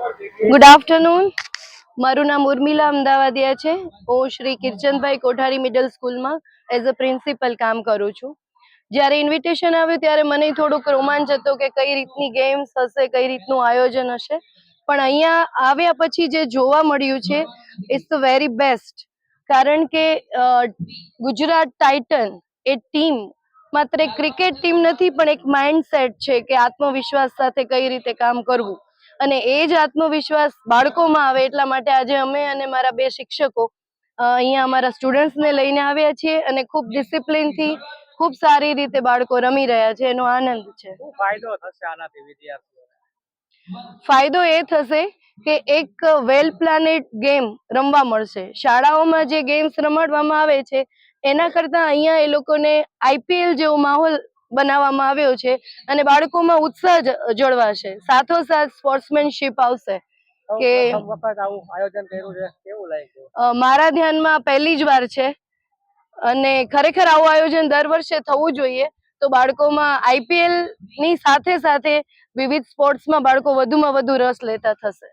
Good afternoon. મારું નામ ઉર્મિલા અમદાવાદિયા છે. હું શ્રી કિરચંદભાઈ કોઠારી મિડલ સ્કૂલમાં એઝ અ પ્રિન્સિપલ કામ કરું છું. જ્યારે ઇન્વિટેશન આવ્યું ત્યારે મને થોડોક રોમાંચ હતો કે કઈ રીતની ગેમ્સ હશે, કઈ રીતનું આયોજન હશે. પણ અહીંયા આવ્યા પછી જે જોવા મળ્યું છે ઇટ્સ ધ વેરી બેસ્ટ. કારણ કે ગુજરાત ટાઇટન એ ટીમ માત્ર એક ક્રિકેટ ટીમ નથી, પણ એક માઇન્ડસેટ છે કે આત્મવિશ્વાસ સાથે કઈ રીતે કામ કરવું. અને એ જ આત્મવિશ્વાસ બાળકોમાં આવે એટલા માટે આજે અમે અને મારા બે શિક્ષકો અહીંયા અમારા સ્ટુડન્ટ્સને લઈને આવ્યા છીએ અને ખૂબ ડિસિપ્લિનથી ખૂબ સારી રીતે બાળકો રમી રહ્યા છે, એનો આનંદ છે. ફાયદો થશે આનાથી વિદ્યાર્થીઓને? ફાયદો એ થશે કે એક વેલ પ્લાનેડ ગેમ રમવા મળશે. શાળાઓમાં જે ગેમ્સ રમાડવામાં આવે છે એના કરતાં અહીંયા એ લોકોને આઈપીએલ જેવો માહોલ બનાવવામાં આવ્યો છે અને બાળકોમાં ઉત્સાહ જળવાશે, સાથોસાથ સ્પોર્ટ્સમેનશિપ આવશે. કે આવું આયોજન કર્યું છે, કેવું લાગ્યું? મારા ધ્યાનમાં પહેલી જ વાર છે અને ખરેખર આવું આયોજન દર વર્ષે થવું જોઈએ. તો બાળકોમાં આઈપીએલ ની સાથે સાથે વિવિધ સ્પોર્ટ્સમાં બાળકો વધુમાં વધુ રસ લેતા થશે.